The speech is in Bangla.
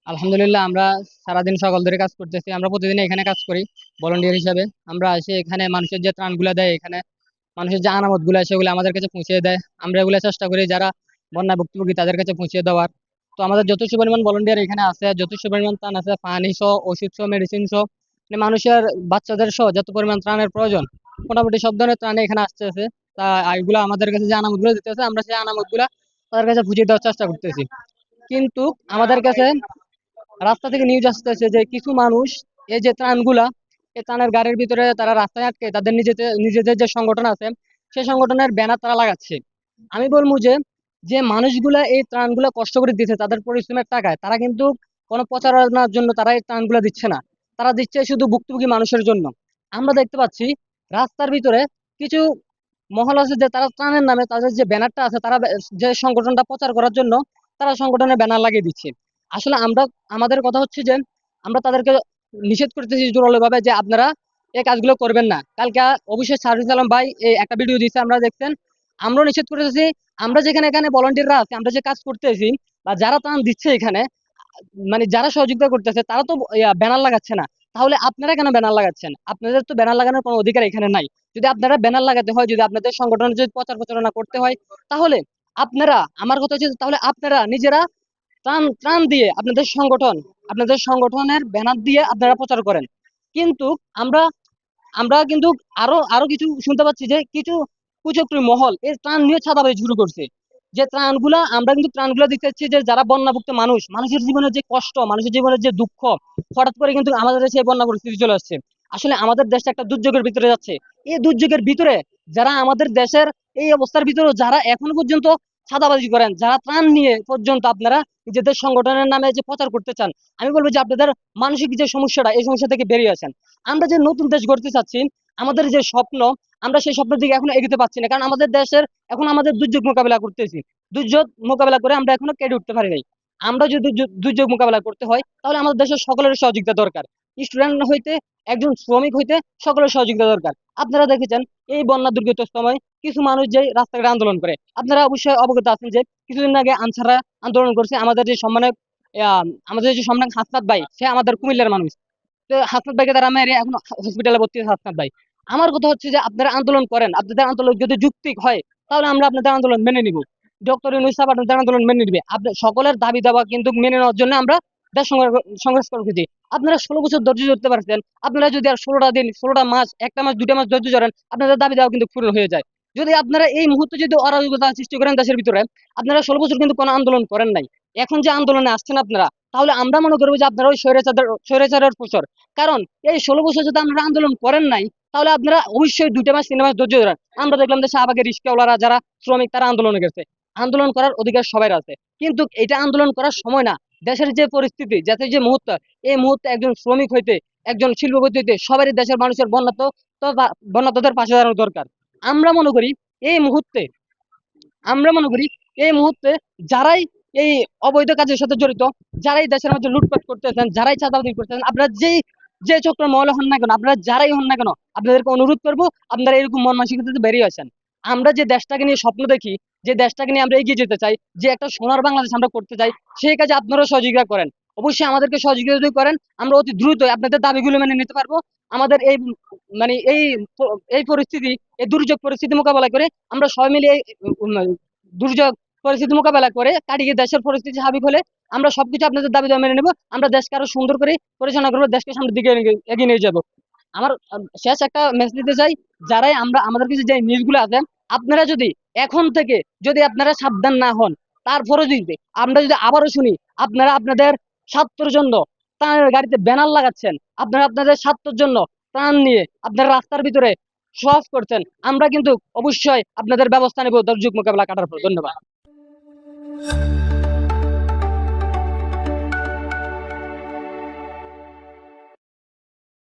আলহামদুলিল্লাহ, আমরা সারাদিন সকাল ধরে কাজ করতেছি। আমরা প্রতিদিন এখানে কাজ করি ভলান্টিয়ার হিসাবে। আমরা এসে এখানে মানুষের যে ত্রাণগুলা দেয়, এখানে মানুষের যে আনামত গুলা সেগুলো আমাদের কাছে পৌঁছে দেয়। আমরা এগুলো চেষ্টা করি যারা বন্যা ভুক্তভোগী তাদের কাছে পৌঁছে দেওয়ার। তো আমাদের যথেষ্ট পরিমাণ ভলান্টিয়ার এখানে আছে, যথেষ্ট পরিমাণ ত্রাণ আছে, পানি সহ, ওষুধ সহ, মেডিসিন সহ, মানে মানুষের বাচ্চাদের সহ যত পরিমাণ ত্রাণের প্রয়োজন মোটামুটি সব ধরনের ত্রাণ এখানে আসতেছে। তা এগুলো আমাদের কাছে যে আনামত গুলো দিতেছে, আমরা সেই আনামত গুলা তাদের কাছে বুঝিয়ে দেওয়ার চেষ্টা করতেছি। কিন্তু আমাদের কাছে রাস্তা থেকে নিউজ আসতেছে যে কিছু মানুষ এই যে ত্রাণগুলা, এই ত্রাণের গাড়ির ভিতরে তারা রাস্তায় আটকে তাদের নিজেদের নিজেদের যে সংগঠন আছে সেই সংগঠনের ব্যানার তারা লাগাচ্ছে। আমি বলবো যে যে মানুষগুলা এই ত্রাণগুলা কষ্ট করে দিচ্ছে তাদের পরিশ্রমের টাকায়, তারা কিন্তু কোনো প্রচারণার জন্য তারা এই ত্রাণগুলা দিচ্ছে না। তারা দিচ্ছে শুধু ভুক্তভোগী মানুষের জন্য। আমরা দেখতে পাচ্ছি রাস্তার ভিতরে কিছু মহল আছে যে তারা ত্রাণের নামে তাদের যে ব্যানারটা আছে, তারা যে সংগঠনটা প্রচার করার জন্য তারা সংগঠনের ব্যানার লাগিয়ে দিচ্ছে। আসলে আমরা, আমাদের কথা হচ্ছে যে আমরা তাদেরকে নিষেধ করতেছি জোরালো ভাবে যে আপনারা এই কাজগুলো করবেন না। কালকে অবশ্যই সার্জিস আলম ভাই এই একটা ভিডিও দিচ্ছে, আমরা দেখছেন। আমরাও নিষেধ করতেছি। আমরা যেখানে এখানে ভলান্টিয়াররা আছে, আমরা যে কাজ করতেছি বা যারা ত্রাণ দিচ্ছে এখানে, মানে যারা সহযোগিতা করতেছে তারা তো ব্যানার লাগাচ্ছে না। তাহলে আপনারা কেন ব্যানার লাগাচ্ছেন? আপনাদের তো ব্যানার লাগানোর কোনো অধিকার এখানে নাই। যদি আপনারা ব্যানার লাগাতে হয়, যদি আপনাদের সংগঠনের যদি প্রচার প্রচারণা করতে হয়, তাহলে আপনারা, আমার কথা হচ্ছে তাহলে আপনারা নিজেরা ত্রাণ ত্রাণ দিয়ে আপনাদের সংগঠনের ব্যানার দিয়ে আপনারা প্রচার করেন। কিন্তু আমরা আমরা কিন্তু আরো আরো কিছু শুনতে পাচ্ছি যে কিছু কুচক্রী মহল এই ত্রাণ নিয়ে ছাদাবাজি শুরু করছে। যে ত্রাণগুলা আমরা কিন্তু ত্রাণগুলা দিতে চাচ্ছি যে যারা বন্যাভুক্ত মানুষ, মানুষের জীবনের যে কষ্ট, মানুষের জীবনের যে দুঃখ, হঠাৎ করে কিন্তু আমাদের দেশে এই বন্যা পরিস্থিতি চলে আসছে। আসলে আমাদের দেশটা একটা দুর্যোগের ভিতরে যাচ্ছে। এই দুর্যোগের ভিতরে যারা আমাদের দেশের এই অবস্থার ভিতরে যারা এখনো পর্যন্ত ছাদাবাজি করেন, যারা ত্রাণ নিয়ে পর্যন্ত আপনারা নিজেদের সংগঠনের নামে যে প্রচার করতে চান, আমি বলবো যে আপনাদের মানসিক যে সমস্যাটা, এই সমস্যা থেকে বেরিয়ে আসেন। আমরা যে নতুন দেশ গড়তে চাচ্ছি, আমাদের যে স্বপ্ন, আমরা সেই স্বপ্নের দিকে এখনো এগোতে পারছি না, কারণ আমাদের দেশের এখন আমাদের দুর্যোগ মোকাবেলা করতেছি। দুর্যোগ মোকাবেলা করে আমরা এখনো কেটে উঠতে পারি নাই। আমরা যদি দুর্যোগ মোকাবেলা করতে হয়, তাহলে আমাদের দেশের সকলের সহযোগিতা দরকার। স্টুডেন্ট হইতে একজন শ্রমিক হইতে সকলের সহযোগিতা দরকার। আপনারা দেখেছেন এই বন্যা দুর্গত সময় কিছু মানুষ যে রাস্তাঘাটে আন্দোলন করে, আপনারা অবশ্যই অবগত আছেন যে কিছুদিন আগে আনসাররা আন্দোলন করছে। আমাদের যে সম্মানের আমাদের যে সম্মান হাসনাত ভাই, সে আমাদের কুমিল্লার মানুষ। তো হাসনাত ভাইকে তারা মেরে এখন হসপিটালে ভর্তি আছে হাসনাত ভাই। আমার কথা হচ্ছে যে আপনারা আন্দোলন করেন, আপনাদের আন্দোলন যদি যৌক্তিক হয় তাহলে আমরা আপনাদের আন্দোলন মেনে নিব। ডক্টর ইউনূস সাহেব আপনাদের আন্দোলন মেনে নিবে। আপনার সকলের দাবি দাবা কিন্তু মেনে নেওয়ার জন্য আমরা দেশ সংঘর্ষ করতেছি। আপনারা 16 বছর ধৈর্য ধরতে পারছেন, আপনারা যদি আর 16টা দিন, 16টা মাস, একটা মাস, 2টা মাস ধৈর্য ধরেন, আপনাদের দাবি দাবা কিন্তু পূরণ হয়ে যায়। যদি আপনারা এই মুহূর্তে যদি অরাজকতা সৃষ্টি করেন দেশের ভিতরে, আপনারা 16 বছর কিন্তু কোনো আন্দোলন করেন নাই, এখন যে আন্দোলনে আসছেন আপনারা, তাহলে আমরা মনে করবো যে আপনারা ওই স্বৈরাচারের প্রচার। কারণ এই 16 বছর যদি আপনারা আন্দোলন করেন নাই, তাহলে আপনারা অবশ্যই 2টা মাস, 3টা মাস ধৈর্য ধরেন। আমরা দেখলাম যে শাহবাগের রিক্সাওয়ালারা যারা শ্রমিক, তারা আন্দোলনে গেছে। আন্দোলন করার অধিকার সবার আছে, কিন্তু এটা আন্দোলন করার সময় না। দেশের যে পরিস্থিতি, দেশের যে মুহূর্ত, এই মুহূর্তে একজন শ্রমিক হইতে, একজন শিল্পপতি হইতে সবারই দেশের মানুষের বন্যাতদের পাশে দাঁড়ানো দরকার। আমরা মনে করি এই মুহূর্তে আমরা মনে করি এই মুহূর্তে যারাই এই অবৈধ কাজের সাথে জড়িত, যারাই দেশের মধ্যে লুটপাট করতেছেন, যারাই চাঁদাবাজি করতেছেন, আপনারা যে চক্র মহলে হন না কেন, আপনারা যারাই হন না কেন, আপনাদেরকে অনুরোধ করবো আপনারা এরকম মন মানসিকতা থেকে বেরিয়ে আসেন। আমরা যে দেশটাকে নিয়ে স্বপ্ন দেখি, যে দেশটাকে নিয়ে আমরা এগিয়ে যেতে চাই, যে একটা সোনার বাংলাদেশ আমরা করতে চাই, সেই কাজে আপনারাও সহযোগিতা করেন। অবশ্যই আমাদেরকে সহযোগিতা যদি করেন, আমরা অতি দ্রুত আপনাদের দাবিগুলো মেনে নিতে পারবো। আমাদের এই মানে এই পরিস্থিতি, এই দুর্যোগ পরিস্থিতি মোকাবেলা করে আমরা সবাই মিলে দুর্যোগ পরিস্থিতি মোকাবেলা করে কাটিয়ে দেশের পরিস্থিতি স্বাভাবিক হলে আমরা সবকিছু আপনাদের দাবি দাওয়া মেনে নেবো। আমরা দেশকে আরো সুন্দর করে পরিচালনা করবো, দেশকে সামনের দিকে এগিয়ে নিয়ে যাবো। আমার শেষ একটা মেসেজ দিতে চাই, যারাই আমরা আমাদের কাছে যে নিউজগুলো আছে, আপনারা যদি এখন থেকে যদি আপনারা সাবধান না হন, তারপরে যদি আমরা যদি আবারও শুনি আপনারা আপনাদের স্বার্থের জন্য ত্রাণের গাড়িতে ব্যানার লাগাচ্ছেন, আপনারা আপনাদের স্বার্থের জন্য ত্রাণ নিয়ে আপনারা রাস্তার ভিতরে সহজ করছেন, আমরা কিন্তু অবশ্যই আপনাদের ব্যবস্থা নেব দুর্যোগ মোকাবেলা কাটার পর। ধন্যবাদ।